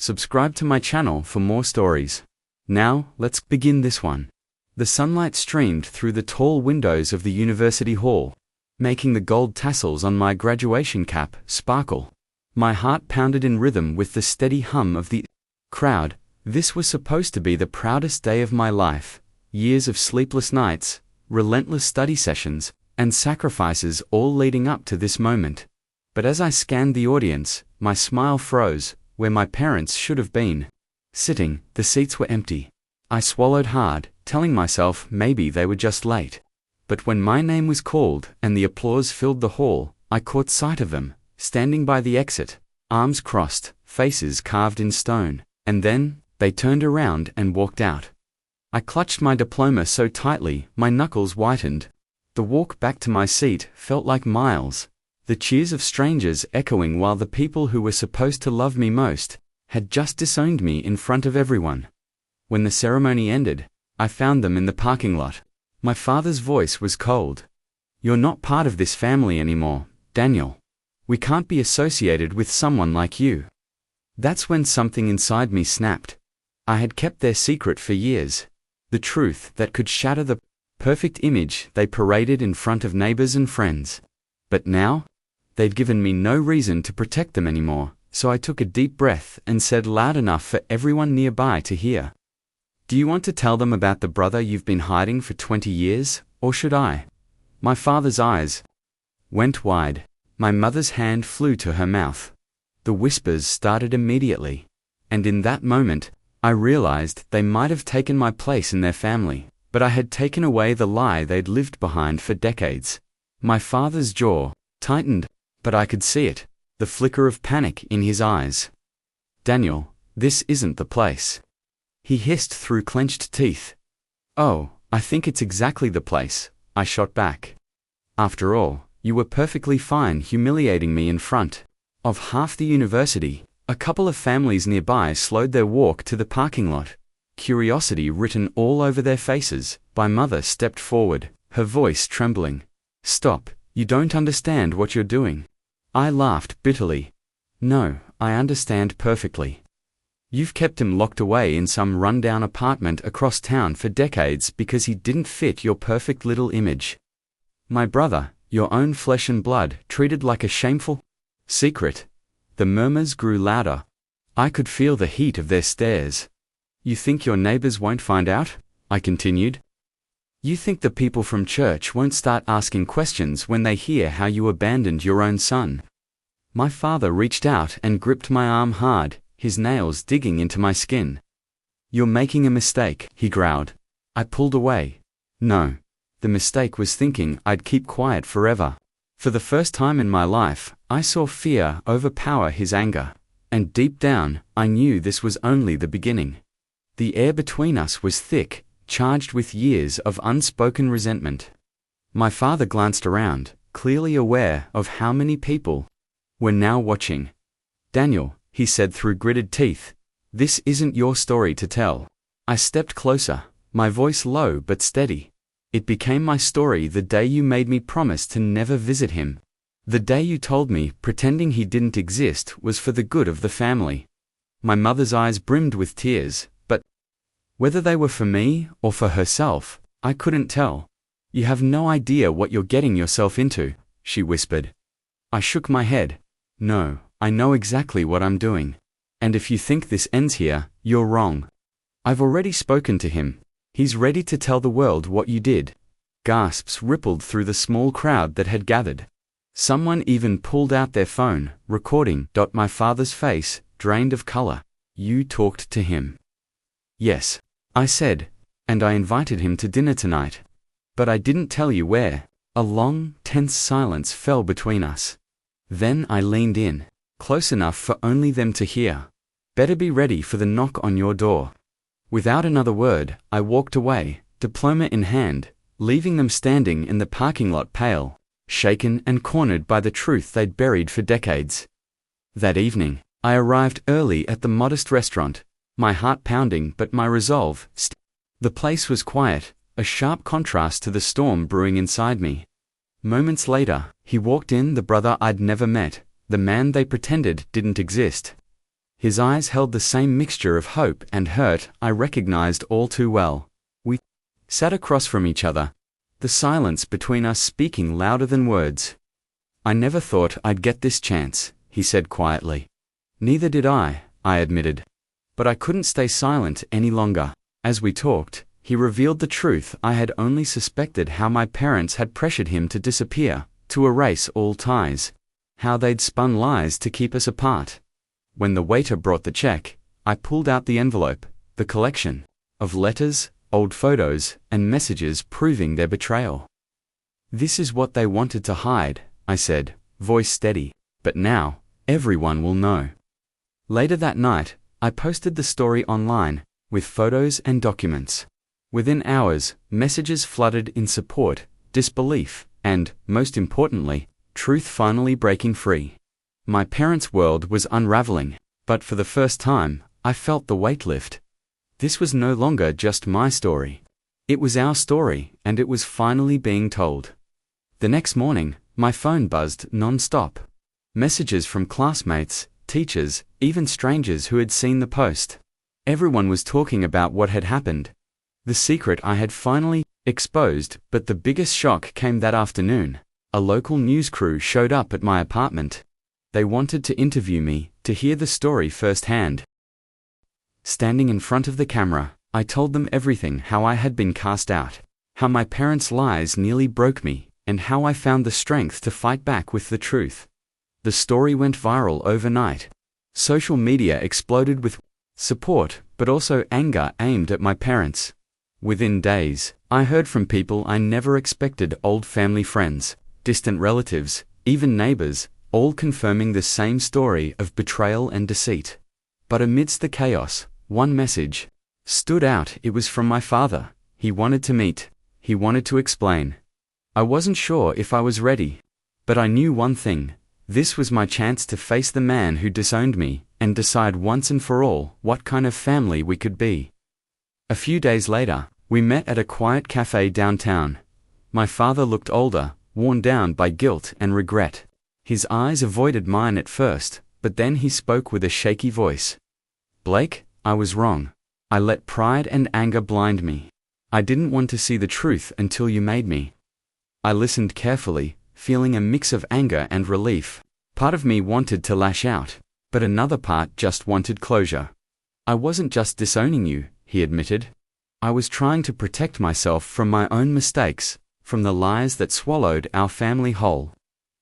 Subscribe to my channel for more stories. Now, let's begin this one. The sunlight streamed through the tall windows of the university hall, making the gold tassels on my graduation cap sparkle. My heart pounded in rhythm with the steady hum of the crowd. This was supposed to be the proudest day of my life. Years of sleepless nights, relentless study sessions, and sacrifices all leading up to this moment. But as I scanned the audience, my smile froze. Where my parents should have been sitting, the seats were empty. I swallowed hard, telling myself maybe they were just late. But when my name was called and the applause filled the hall, I caught sight of them, standing by the exit, arms crossed, faces carved in stone, and then they turned around and walked out. I clutched my diploma so tightly, my knuckles whitened. The walk back to my seat felt like miles. The cheers of strangers echoing while the people who were supposed to love me most had just disowned me in front of everyone. When the ceremony ended, I found them in the parking lot. My father's voice was cold. "You're not part of this family anymore, Daniel. We can't be associated with someone like you." That's when something inside me snapped. I had kept their secret for years. The truth that could shatter the perfect image they paraded in front of neighbors and friends. But now, they'd given me no reason to protect them anymore, so I took a deep breath and said loud enough for everyone nearby to hear. "Do you want to tell them about the brother you've been hiding for 20 years, or should I?" My father's eyes went wide. My mother's hand flew to her mouth. The whispers started immediately, and in that moment, I realized they might have taken my place in their family, but I had taken away the lie they'd lived behind for decades. My father's jaw tightened, but I could see it, the flicker of panic in his eyes. "Daniel, this isn't the place," he hissed through clenched teeth. "Oh, I think it's exactly the place," I shot back. "After all, you were perfectly fine humiliating me in front of half the university." A couple of families nearby slowed their walk to the parking lot, curiosity written all over their faces. My mother stepped forward, her voice trembling. "Stop, you don't understand what you're doing." I laughed bitterly. "No, I understand perfectly. You've kept him locked away in some rundown apartment across town for decades because he didn't fit your perfect little image. My brother, your own flesh and blood, treated like a shameful secret." The murmurs grew louder. I could feel the heat of their stares. "You think your neighbors won't find out?" I continued. "You think the people from church won't start asking questions when they hear how you abandoned your own son?" My father reached out and gripped my arm hard, his nails digging into my skin. "You're making a mistake," he growled. I pulled away. No. The mistake was thinking I'd keep quiet forever. For the first time in my life, I saw fear overpower his anger. And deep down, I knew this was only the beginning. The air between us was thick, charged with years of unspoken resentment. My father glanced around, clearly aware of how many people were now watching. "Daniel," he said through gritted teeth, "this isn't your story to tell." I stepped closer, my voice low but steady. "It became my story the day you made me promise to never visit him. The day you told me pretending he didn't exist was for the good of the family." My mother's eyes brimmed with tears, but whether they were for me or for herself, I couldn't tell. "You have no idea what you're getting yourself into," she whispered. I shook my head. "No, I know exactly what I'm doing. And if you think this ends here, you're wrong. I've already spoken to him. He's ready to tell the world what you did." Gasps rippled through the small crowd that had gathered. Someone even pulled out their phone, recording. My father's face drained of color. "You talked to him?" "Yes," I said, "and I invited him to dinner tonight. But I didn't tell you where." A long, tense silence fell between us. Then I leaned in, close enough for only them to hear. "Better be ready for the knock on your door." Without another word, I walked away, diploma in hand, leaving them standing in the parking lot pale, shaken and cornered by the truth they'd buried for decades. That evening, I arrived early at the modest restaurant, my heart pounding but my resolve. The place was quiet, a sharp contrast to the storm brewing inside me. Moments later, he walked in, the brother I'd never met, the man they pretended didn't exist. His eyes held the same mixture of hope and hurt I recognized all too well. We sat across from each other, the silence between us speaking louder than words. "I never thought I'd get this chance," he said quietly. "Neither did I admitted. But I couldn't stay silent any longer. As we talked, he revealed the truth I had only suspected: how my parents had pressured him to disappear, to erase all ties. How they'd spun lies to keep us apart. When the waiter brought the check, I pulled out the envelope, the collection of letters, old photos, and messages proving their betrayal. "This is what they wanted to hide," I said, voice steady. "But now, everyone will know." Later that night, I posted the story online, with photos and documents. Within hours, messages flooded in support, disbelief, and, most importantly, truth finally breaking free. My parents' world was unraveling, but for the first time, I felt the weight lift. This was no longer just my story. It was our story, and it was finally being told. The next morning, my phone buzzed non-stop. Messages from classmates, teachers, even strangers who had seen the post. Everyone was talking about what had happened. The secret I had finally exposed, but the biggest shock came that afternoon. A local news crew showed up at my apartment. They wanted to interview me, to hear the story firsthand. Standing in front of the camera, I told them everything: how I had been cast out, how my parents' lies nearly broke me, and how I found the strength to fight back with the truth. The story went viral overnight. Social media exploded with support, but also anger aimed at my parents. Within days, I heard from people I never expected: old family friends, distant relatives, even neighbors, all confirming the same story of betrayal and deceit. But amidst the chaos, one message stood out. It was from my father. He wanted to meet. He wanted to explain. I wasn't sure if I was ready. But I knew one thing: this was my chance to face the man who disowned me, and decide once and for all what kind of family we could be. A few days later, we met at a quiet cafe downtown. My father looked older, worn down by guilt and regret. His eyes avoided mine at first, but then he spoke with a shaky voice. "Blake, I was wrong. I let pride and anger blind me. I didn't want to see the truth until you made me." I listened carefully, feeling a mix of anger and relief. Part of me wanted to lash out, but another part just wanted closure. "I wasn't just disowning you," he admitted. "I was trying to protect myself from my own mistakes, from the lies that swallowed our family whole."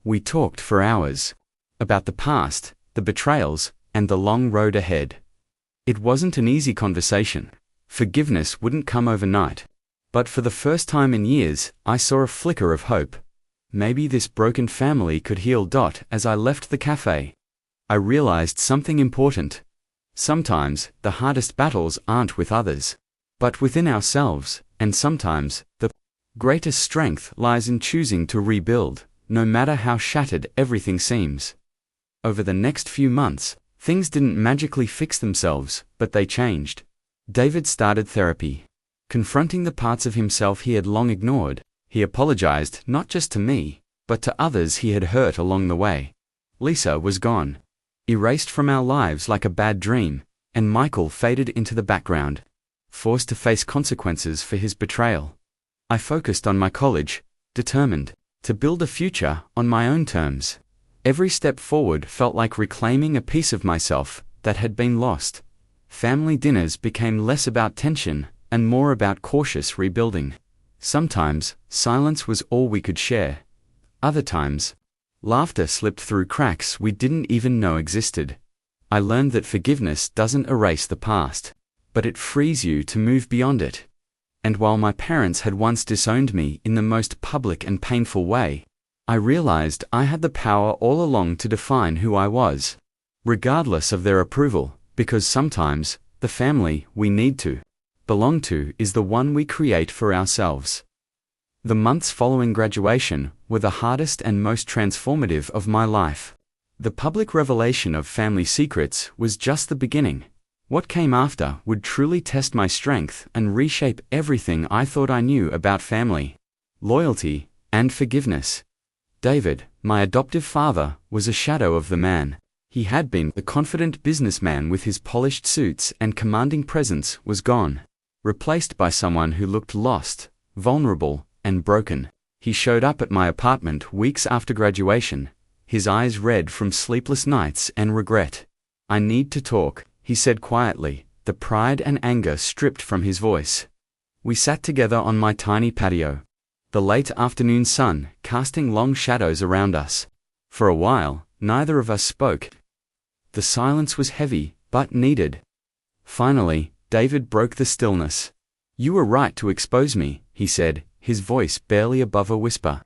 We talked for hours. About the past, the betrayals, and the long road ahead. It wasn't an easy conversation. Forgiveness wouldn't come overnight. But for the first time in years, I saw a flicker of hope. Maybe this broken family could heal. As I left the cafe, I realized something important. Sometimes, the hardest battles aren't with others, but within ourselves, and sometimes, the greatest strength lies in choosing to rebuild, no matter how shattered everything seems. Over the next few months, things didn't magically fix themselves, but they changed. David started therapy. Confronting the parts of himself he had long ignored, he apologized not just to me, but to others he had hurt along the way. Lisa was gone, erased from our lives like a bad dream, and Michael faded into the background, forced to face consequences for his betrayal. I focused on my college, determined to build a future on my own terms. Every step forward felt like reclaiming a piece of myself that had been lost. Family dinners became less about tension and more about cautious rebuilding. Sometimes, silence was all we could share. Other times, laughter slipped through cracks we didn't even know existed. I learned that forgiveness doesn't erase the past, but it frees you to move beyond it. And while my parents had once disowned me in the most public and painful way, I realized I had the power all along to define who I was, regardless of their approval, because sometimes, the family we need to belong to is the one we create for ourselves. The months following graduation were the hardest and most transformative of my life. The public revelation of family secrets was just the beginning. What came after would truly test my strength and reshape everything I thought I knew about family, loyalty, and forgiveness. David, my adoptive father, was a shadow of the man He had been the confident businessman with his polished suits and commanding presence was gone, replaced by someone who looked lost, vulnerable, and broken. He showed up at my apartment weeks after graduation, his eyes red from sleepless nights and regret. "I need to talk," he said quietly, the pride and anger stripped from his voice. We sat together on my tiny patio, the late afternoon sun casting long shadows around us. For a while, neither of us spoke. The silence was heavy, but needed. Finally, David broke the stillness. "You were right to expose me," he said, his voice barely above a whisper.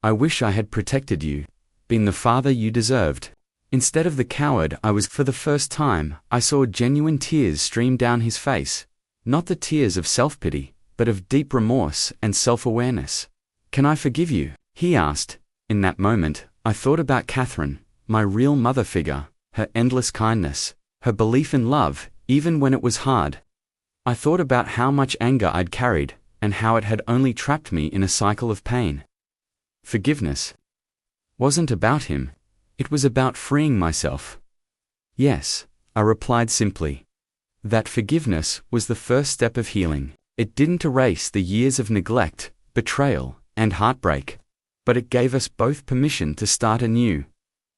"I wish I had protected you, been the father you deserved. Instead of the coward I was." For the first time, I saw genuine tears stream down his face, not the tears of self-pity, but of deep remorse and self-awareness. "Can I forgive you?" he asked. In that moment, I thought about Catherine, my real mother figure, her endless kindness, her belief in love, even when it was hard. I thought about how much anger I'd carried, and how it had only trapped me in a cycle of pain. Forgiveness wasn't about him. It was about freeing myself. "Yes," I replied simply. That forgiveness was the first step of healing. It didn't erase the years of neglect, betrayal, and heartbreak, but it gave us both permission to start anew.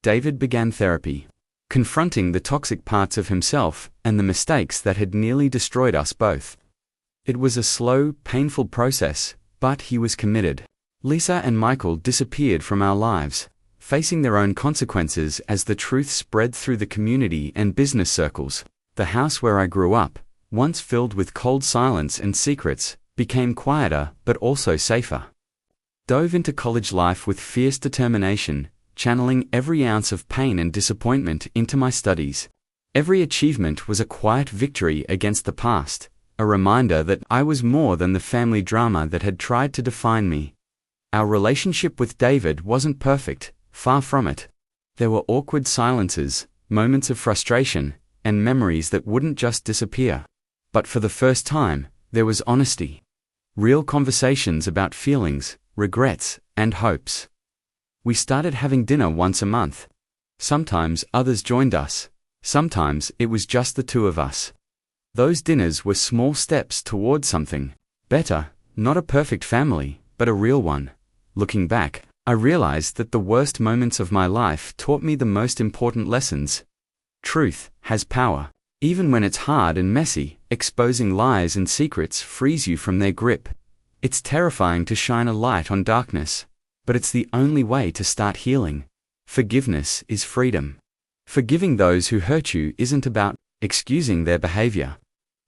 David began therapy, confronting the toxic parts of himself and the mistakes that had nearly destroyed us both. It was a slow, painful process, but he was committed. Lisa and Michael disappeared from our lives, facing their own consequences as the truth spread through the community and business circles. The house where I grew up, once filled with cold silence and secrets, became quieter but also safer. Dove into college life with fierce determination, channeling every ounce of pain and disappointment into my studies. Every achievement was a quiet victory against the past, a reminder that I was more than the family drama that had tried to define me. Our relationship with David wasn't perfect, far from it. There were awkward silences, moments of frustration, and memories that wouldn't just disappear. But for the first time, there was honesty. Real conversations about feelings, regrets, and hopes. We started having dinner once a month. Sometimes others joined us. Sometimes it was just the two of us. Those dinners were small steps toward something better, not a perfect family, but a real one. Looking back, I realized that the worst moments of my life taught me the most important lessons. Truth has power. Even when it's hard and messy, exposing lies and secrets frees you from their grip. It's terrifying to shine a light on darkness, but it's the only way to start healing. Forgiveness is freedom. Forgiving those who hurt you isn't about excusing their behavior.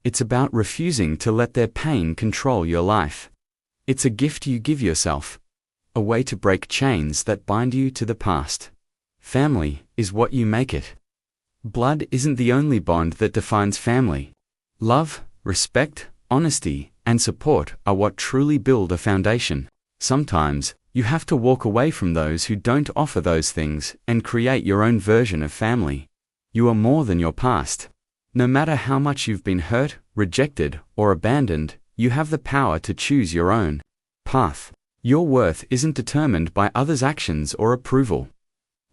It's about refusing to let their pain control your life. It's a gift you give yourself, a way to break chains that bind you to the past. Family is what you make it. Blood isn't the only bond that defines family. Love, respect, honesty, and support are what truly build a foundation. Sometimes, you have to walk away from those who don't offer those things and create your own version of family. You are more than your past. No matter how much you've been hurt, rejected, or abandoned, you have the power to choose your own path. Your worth isn't determined by others' actions or approval.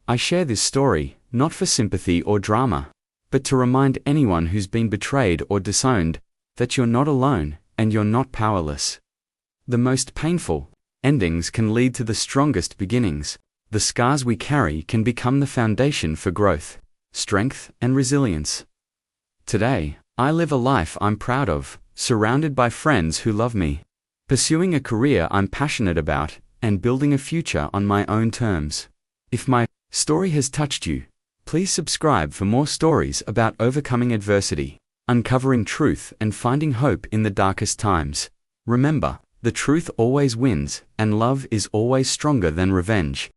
I share this story, not for sympathy or drama, but to remind anyone who's been betrayed or disowned that you're not alone and you're not powerless. The most painful endings can lead to the strongest beginnings. The scars we carry can become the foundation for growth, strength, and resilience. Today, I live a life I'm proud of, surrounded by friends who love me, pursuing a career I'm passionate about, and building a future on my own terms. If my story has touched you, please subscribe for more stories about overcoming adversity, uncovering truth, and finding hope in the darkest times. Remember, the truth always wins, and love is always stronger than revenge.